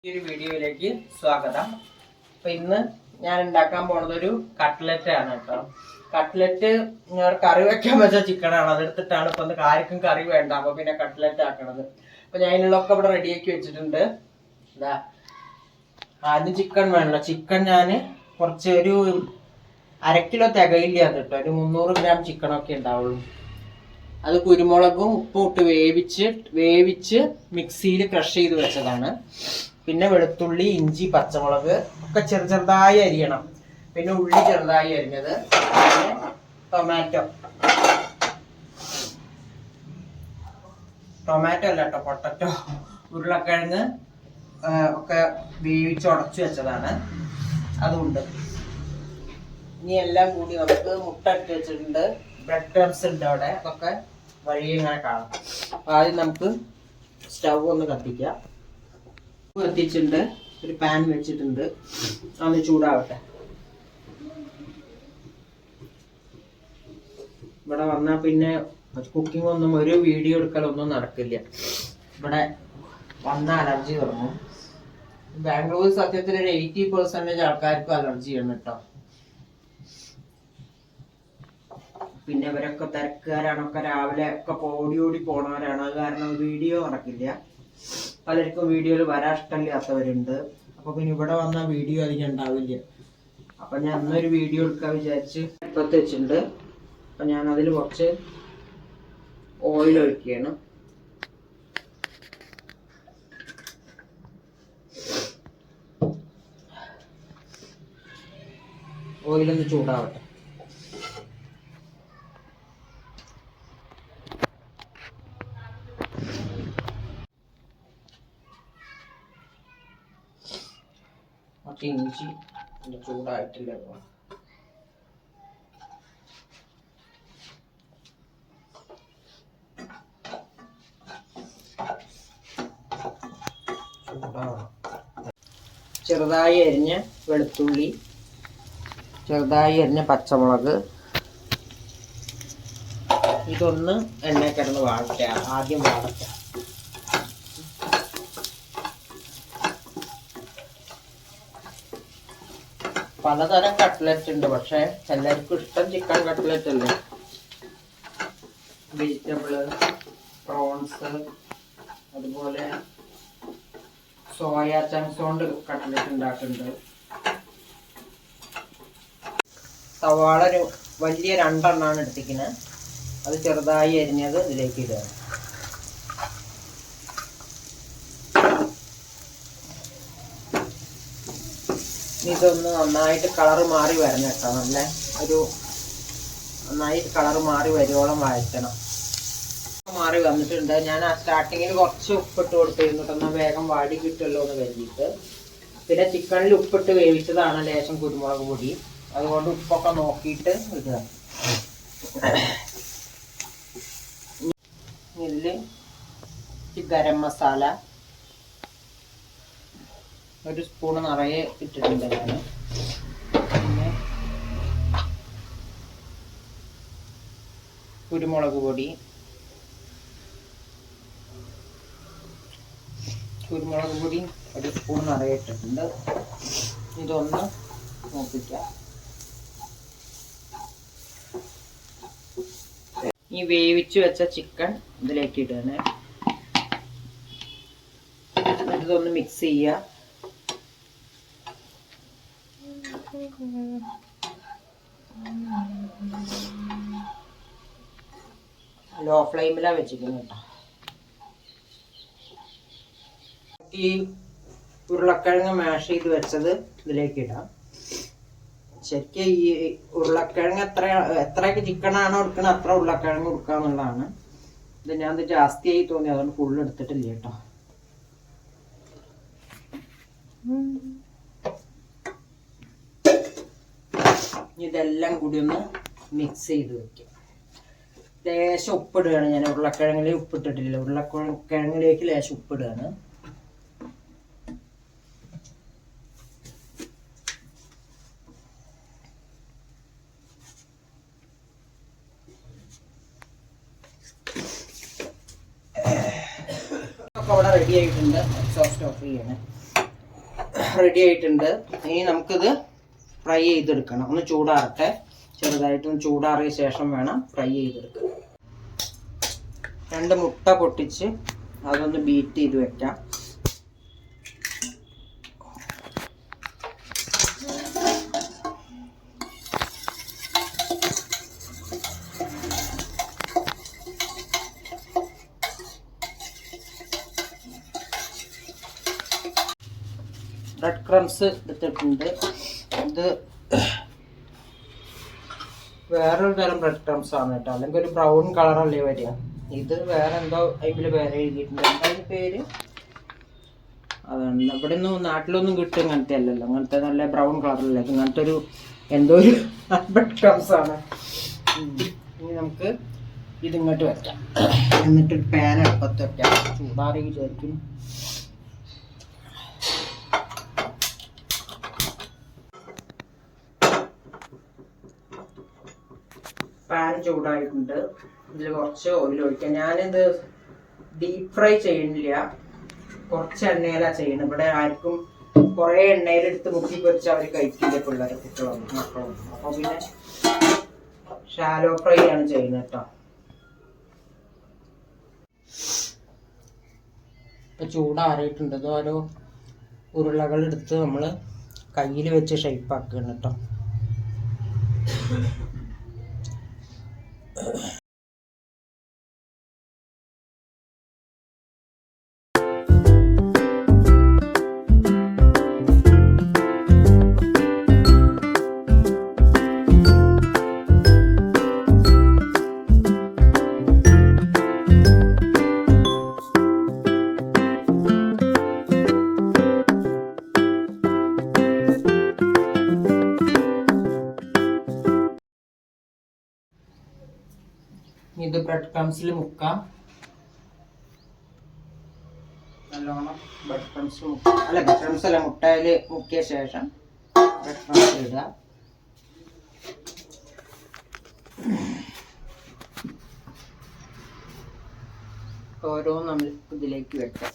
ഈ ഒരു വീഡിയോയിലേക്ക് സ്വാഗതം. അപ്പൊ ഇന്ന് ഞാൻ ഉണ്ടാക്കാൻ പോണത് ഒരു കട്ട്ലറ്റ് ആണ് കേട്ടോ. കട്ട്ലറ്റ് കറി വെക്കാൻ വെച്ച ചിക്കനാണ്, അതെടുത്തിട്ടാണ് ഇപ്പൊ ആർക്കും കറി വേണ്ട, അപ്പൊ പിന്നെ കട്ട്ലറ്റ് ആക്കണത്. അപ്പൊ ഞാൻ ഇതിനുള്ളൊക്കെ ഇവിടെ റെഡിയാക്കി വെച്ചിട്ടുണ്ട്. ഇതാ ആദ്യം ചിക്കൻ വേണല്ലോ. ചിക്കൻ ഞാൻ കുറച്ച് ഒരു 1/2 കിലോ തികയില്ല കേട്ടോ, ഒരു 300 ഗ്രാം ചിക്കനൊക്കെ ഉണ്ടാവുള്ളൂ. അത് കുരുമുളകും ഉപ്പും ഇട്ട് വേവിച്ച് മിക്സിയിൽ ക്രഷ് ചെയ്ത് വെച്ചതാണ്. പിന്നെ വെളുത്തുള്ളി, ഇഞ്ചി, പച്ചമുളക് ഒക്കെ ചെറുതായി അരിയണം. പിന്നെ ഉള്ളി ചെറുതായി അരിഞ്ഞത്, പിന്നെ ടൊമാറ്റോ അല്ല കേട്ടോ, പൊട്ടറ്റോ, ഉരുളക്കിഴങ്ങ് ഒക്കെ വേവിച്ചുടച്ചു വെച്ചതാണ്, അതുണ്ട്. ഇനി എല്ലാം കൂടി നമുക്ക് മുട്ട ഇട്ട് വെച്ചിട്ടുണ്ട്, ബ്രെഡ് ക്രംസ് ഉണ്ട് അവിടെ, അതൊക്കെ വഴി ഇങ്ങനെ കാണാം. അപ്പൊ ആദ്യം നമുക്ക് സ്റ്റവ് ഒന്ന് കത്തിക്കാം. കത്തിച്ചിട്ടുണ്ട്, ഒരു പാൻ വെച്ചിട്ടുണ്ട്, അതൊന്ന് ചൂടാവട്ടെ. ഇവിടെ വന്നാൽ പിന്നെ കുക്കിംഗ് ഒന്നും ഒരു വീഡിയോ എടുക്കലൊന്നും നടക്കില്ല. ഇവിടെ വന്ന അലർജി തുടങ്ങും. ബാംഗ്ലൂർ സത്യത്തിൽ ഒരു 80% ആൾക്കാർക്കും അലർജിയാണ് കേട്ടോ. പിന്നെ ഇവരൊക്കെ തിരക്കുകാരാണ്, ഒക്കെ രാവിലെ ഒക്കെ ഓടി പോണവരാണ്. അത് കാരണം വീഡിയോ നടക്കില്ല. പലർക്കും വീഡിയോയിൽ വരാൻ ഇഷ്ടമില്ലാത്തവരുണ്ട്. അപ്പൊ പിന്നെ ഇവിടെ വന്ന വീഡിയോ അധികം ഉണ്ടാവില്ല. അപ്പൊ ഞാൻ അന്നൊരു വീഡിയോ എടുക്കാൻ വിചാരിച്ച് അടുപ്പത്ത് വെച്ചിട്ടുണ്ട്. അപ്പൊ ഞാൻ അതിൽ കുറച്ച് ഓയിൽ ഒഴിക്കുകയാണ്. ഓയിലൊന്ന് ചൂടാവട്ടെ. ഇഞ്ചി ചൂടായിട്ടില്ല. ചെറുതായി അരിഞ്ഞ വെളുത്തുള്ളി, ചെറുതായി അരിഞ്ഞ പച്ചമുളക്, ഇതൊന്ന് എണ്ണ കിടന്ന് ആദ്യം വാടട്ടെ. പലതരം കട്ട്ലറ്റ് ഉണ്ട്, പക്ഷെ എല്ലാവർക്കും ഇഷ്ടം ചിക്കൻ കട്ട്ലറ്റ് അല്ലേ. വെജിറ്റബിള്, പ്രോൺസ്, അതുപോലെ സോയ ചങ്ക്സ് കൊണ്ട് കട്ട്ലറ്റ് ഉണ്ടാക്കുന്നുണ്ട്. സവാള വലിയ 2 എണ്ണമാണ് എടുത്തിരിക്കുന്നത്, അത് ചെറുതായി അരിഞ്ഞത് ഇതിലേക്ക് ഇടുക. ഇതൊന്ന് നന്നായിട്ട് കളറ് മാറി വരണം കേട്ടോ. നന്നായിട്ട് കളറ് മാറി വരുവോളം വഴറ്റണം. മാറി വന്നിട്ടുണ്ട്. ഞാൻ ആ സ്റ്റാർട്ടിങ്ങിൽ കുറച്ച് ഉപ്പിട്ട് കൊടുത്തിരുന്നു, എന്നാൽ വേഗം വാടി കിട്ടുമല്ലോ എന്ന് കരുതിയിട്ട്. പിന്നെ ചിക്കനിൽ ഉപ്പിട്ട് വേവിച്ചതാണ്, ലേശം കുരുമുളക് പൊടി, അതുകൊണ്ട് ഉപ്പൊക്കെ നോക്കിയിട്ട് ഇടുക. ഇതിൽ ഗരം മസാല 1 സ്പൂണ് നിറയെ ഇട്ടിട്ടുണ്ട് ഞാൻ. പിന്നെ കുരുമുളക് പൊടി 1 സ്പൂൺ നിറയെ ഇട്ടിട്ടുണ്ട്. ഇതൊന്ന് നോക്കിക്കാം. ഈ വേവിച്ച് വെച്ച ചിക്കൻ ഇതിലേക്ക് ഇടുകയാണ്. ഇതൊന്ന് മിക്സ് ചെയ്യുക. ലോ ഫ്ലെയിമിലാണ് വെച്ചിരിക്കുന്നത് കേട്ടോ. ഈ ഉരുളക്കിഴങ്ങ് മാഷ് ചെയ്ത് വെച്ചത് ഇതിലേക്ക് ഇടാം. ശരിക്കും ഈ ഉരുളക്കിഴങ്ങ് എത്രയൊക്കെ ചിക്കനാണോ എടുക്കണത് അത്ര ഉരുളക്കിഴങ്ങ് കൊടുക്കാന്നുള്ളതാണ്. ഇത് ഞാൻ ഇത് ജാസ്തിയായി തോന്നി, അതുകൊണ്ട് ഫുള്ള് എടുത്തിട്ടില്ല കേട്ടോ. ഇതെല്ലാം കൂടി ഒന്ന് മിക്സ് ചെയ്ത് വെക്കാം. ലേശം ഉപ്പിടുകയാണ് ഞാൻ. ഉരുളക്കിഴങ്ങിലേക്ക് ഉപ്പിട്ടിട്ടില്ല, ഉരുളക്കിഴങ്ങിലേക്ക് ലേശം ഉപ്പിടുകയാണ്. ഒക്കെ അവിടെ റെഡി ആയിട്ടുണ്ട്. എക്സോസ്റ്റ് ഓഫ് ചെയ്യണം. റെഡി ആയിട്ടുണ്ട്. ഇനി നമുക്കിത് ഫ്രൈ ചെയ്തെടുക്കണം. ഒന്ന് ചൂടാറട്ടെ. ചെറുതായിട്ടൊന്ന് ചൂടാറിയ ശേഷം വേണം ഫ്രൈ ചെയ്തെടുക്കാൻ. 2 മുട്ട പൊട്ടിച്ച് അതൊന്ന് ബീറ്റ് ചെയ്ത് വെക്കാം. ബ്രെഡ് ക്രംസ് എടുത്തിട്ടുണ്ട്. ഇത് വേറൊരു തരം ബ്രെഡ് ക്രംസ് ആണ് കേട്ടോ. അല്ലെങ്കിൽ ഒരു ബ്രൗൺ കളറല്ലേ വരിക. ഇത് വേറെ എന്തോ അതിൽ വേറെ എഴുതിയിട്ടുണ്ട്. എന്തായാലും പേര് അതാണ്. ഇവിടെ ഒന്നും നാട്ടിലൊന്നും കിട്ടും ഇങ്ങനത്തെ അല്ലല്ലോ. അങ്ങനത്തെ നല്ല ബ്രൗൺ കളറല്ലേ. ഇങ്ങനത്തെ ഒരു എന്തോ ഒരു ബ്രെഡ് ക്രംസ് ആണ്. ഇനി നമുക്ക് ഇതിങ്ങോട്ട് വെക്കാം. എന്നിട്ട് പാൻ അടുപ്പത്ത് വെക്കാം. ചൂടാറി വിചാരിക്കും. പാൻ ചൂടായിട്ടുണ്ട്. ഇതിൽ കുറച്ച് ഓയിൽ ഒഴിക്കാം. ഞാനിത് ഡീപ്പ് ഫ്രൈ ചെയ്യുന്നില്ല, കുറച്ച് എണ്ണയിലാണ് ചെയ്യുന്നത്. ഇവിടെ ആർക്കും കുറേ എണ്ണയിലെടുത്ത് മുക്കി പൊരിച്ച് അവർ കഴിക്കില്ല, പിള്ളേർ കുട്ടികളും മക്കളും. അപ്പോൾ പിന്നെ ഷാലോ ഫ്രൈ ആണ് ചെയ്യുന്നത് കേട്ടോ. ഇപ്പം ചൂടാറിയിട്ടുണ്ട്. ഇത് ഓരോ ഉരുളകളെടുത്ത് നമ്മൾ കയ്യിൽ വെച്ച് ഷേപ്പാക്കണം കേട്ടോ. ഇത് ബ്രെഡ് ക്രംസിൽ മുക്കാം. നല്ലോണം ബ്രെഡ് ക്രംസ് അല്ല ബ്രെഡ് ക്രംസ് അല്ല മുട്ടയിൽ മുക്കിയ ശേഷം ബ്രെഡ് ക്രംസ് ഇടുക. ഓരോന്നും നമ്മൾ ഇതിലേക്ക് വെക്കാം.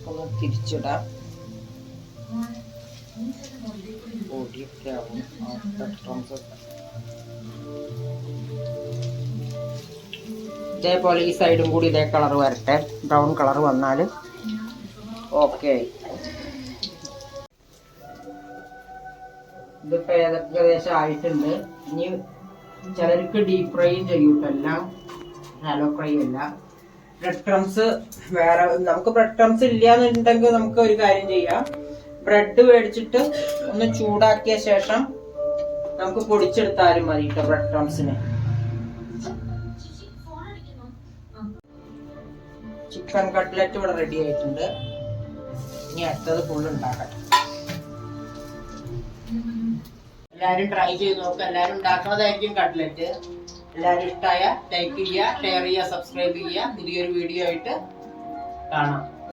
ഒന്ന് തിരിച്ചിടാം. പൊടിയൊക്കെ ആവും. ഇതേപോലെ ഈ സൈഡും കൂടി ഇതേ കളർ വരട്ടെ. ബ്രൗൺ കളർ വന്നാൽ ഓക്കെ. ഇതിപ്പോൾ ഏകദേശം ആയിട്ടുണ്ട്. ഇനി ചിലർക്ക് ഡീപ്പ് ഫ്രൈയും ചെയ്യൂട്ടോ, എല്ലാം ഷാലോ ഫ്രൈ അല്ല. ബ്രെഡ് ക്രംസ് വേറെ നമുക്ക് ബ്രെഡ് ക്രംസ് ഇല്ലാന്നുണ്ടെങ്കിൽ നമുക്ക് ഒരു കാര്യം ചെയ്യാം. ബ്രെഡ് മേടിച്ചിട്ട് ഒന്ന് ചൂടാക്കിയ ശേഷം നമുക്ക് പൊടിച്ചെടുത്താലും മതി കേട്ടോ ബ്രെഡ് ക്രംസിന്. ചിക്കൻ കട്ട്ലറ്റ് ഇവിടെ റെഡി ആയിട്ടുണ്ട്. ഇനി അടുത്തത് ഫുൾ ഉണ്ടാക്കട്ടെ. എല്ലാവരും ട്രൈ ചെയ്ത് നോക്കുക. എല്ലാവരും ഉണ്ടാക്കുന്നതായിരിക്കും കട്ട്ലറ്റ്. എല്ലാവരും ഇഷ്ടമായ ലൈക്ക് ചെയ്യുക, ഷെയർ ചെയ്യുക, സബ്സ്ക്രൈബ് ചെയ്യുക. പുതിയൊരു വീഡിയോ ആയിട്ട് കാണാം.